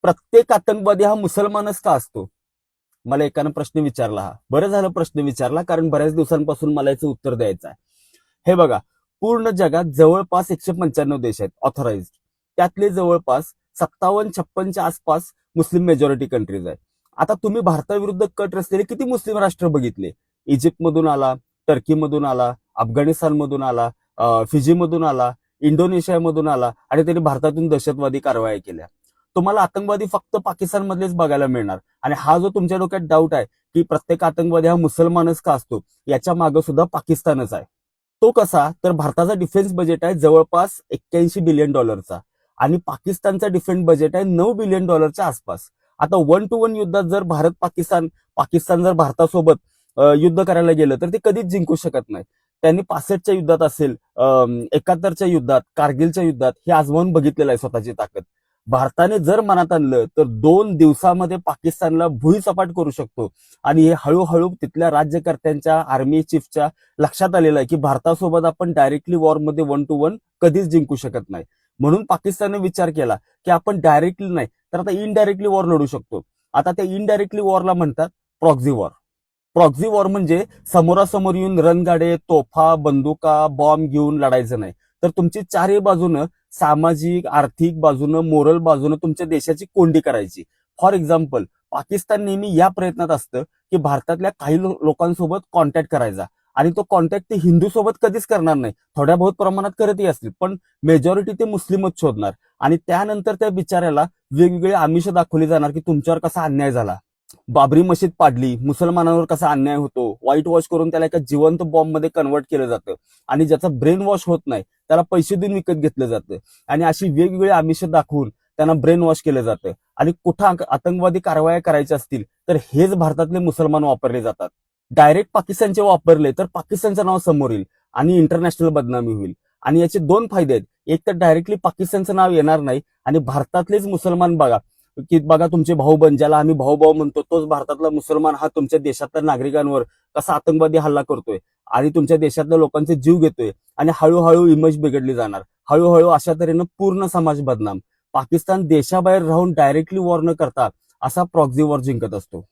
प्रत्येक आतंकवादी हा मुसलमानच का असतो? मला एकानं प्रश्न विचारला. हा बरं झालं प्रश्न विचारला, कारण बऱ्याच दिवसांपासून मला याचं उत्तर द्यायचं आहे. हे बघा, पूर्ण जगात जवळपास 195 देश आहेत ऑथराइज. त्यातले जवळपास 57-56च्या आसपास मुस्लिम मेजॉरिटी कंट्रीज आहेत. आता तुम्ही भारताविरुद्ध कट रचलेले किती मुस्लिम राष्ट्र बघितले? इजिप्तमधून आला, टर्कीमधून आला, अफगाणिस्तानमधून आला, फिजीमधून आला, इंडोनेशियामधून आला, आणि त्यांनी भारतातून दहशतवादी कारवाया केल्या. तुम्हाला आतंकवादी फक्त पाकिस्तानमधलेच बघायला मिळणार. आणि हा जो तुमच्या डोक्यात डाऊट आहे की प्रत्येक आतंकवादी हा मुसलमानच का असतो, याच्या मागे सुद्धा पाकिस्तानच आहे. तो कसा? तर भारताचा डिफेन्स बजेट आहे जवळपास $81 बिलियन आणि पाकिस्तानचा डिफेन्स बजेट आहे $9 बिलियनच्या आसपास. आता 1 to 1 युद्धात जर पाकिस्तान जर भारतासोबत युद्ध करायला गेलं तर ते कधीच जिंकू शकत नाही. त्यांनी 65च्या युद्धात असेल, 71च्या युद्धात, कारगिलच्या युद्धात हे आजमावून बघितलेलं आहे स्वतःची ताकद. भारताने जर मनात आणलं तर 2 दिवसामध्ये पाकिस्तानला भुईसपाट करू शकतो. आणि हे हळूहळू तिथल्या राज्यकर्त्यांच्या, आर्मी चीफच्या लक्षात आलेलं आहे की भारतासोबत आपण डायरेक्टली वॉरमध्ये 1 to 1 कधीच जिंकू शकत नाही. म्हणून पाकिस्तानने विचार केला की आपण डायरेक्टली नाही तर आता इनडायरेक्टली वॉर लढू शकतो. आता त्या इनडायरेक्टली वॉरला म्हणतात प्रॉक्झी वॉर. प्रॉक्झी वॉर म्हणजे समोरासमोर येऊन रणगाडे, तोफा, बंदुका, बॉम्ब घेऊन लढायचं नाही, तर तुमची चारही बाजूनं सामाजिक, आर्थिक बाजूनं, मोरल बाजूनं तुमच्या देशाची कोंडी करायची. फॉर एक्झाम्पल, पाकिस्तान नेहमी या प्रयत्नात असतं की भारतातल्या काही लोकांसोबत कॉन्टॅक्ट करायचा, आणि तो कॉन्टॅक्ट ते हिंदू सोबत कधीच करणार नाही. थोड्या बहुत प्रमाणात करतही असतील, पण मेजॉरिटी ते मुस्लिमच शोधणार. आणि त्यानंतर त्या बिचाऱ्याला वेगवेगळे आमिष दाखवली जाणार की तुमच्यावर कसा अन्याय झाला. बाबरी मशीद पाडली, मुसलमानांवर कसा अन्याय होतो, व्हाईट वॉश करून त्याला एका जिवंत बॉम्बमध्ये कन्वर्ट केलं जातं. आणि ज्याचा ब्रेन वॉश होत नाही त्याला पैसे देऊन विकत घेतलं जातं. आणि अशी वेगवेगळी आमिष दाखवून त्यांना ब्रेन वॉश केलं जातं. आणि कुठं आतंकवादी कारवाया करायच्या असतील तर हेच भारतातले मुसलमान वापरले जातात. डायरेक्ट पाकिस्तानचे वापरले तर पाकिस्तानचं नाव समोर येईल आणि इंटरनॅशनल बदनामी होईल. आणि याचे दोन फायदे आहेत. एक तर डायरेक्टली पाकिस्तानचं नाव येणार नाही, आणि भारतातलेच मुसलमान बघा की बघा तुमचे भाऊ ज्याला आम्ही भाऊ म्हणतो, तोच भारतातला मुसलमान हा तुमच्या देशातल्या नागरिकांवर कसा आतंकवादी हल्ला करतोय आणि तुमच्या देशातल्या लोकांचे जीव घेतोय. आणि हळूहळू इमेज बिघडली जाणार. हळूहळू अशा तऱ्हेनं पूर्ण समाज बदनाम. पाकिस्तान देशाबाहेर राहून डायरेक्टली वॉर न करता असा प्रॉक्झी वॉर जिंकत असतो.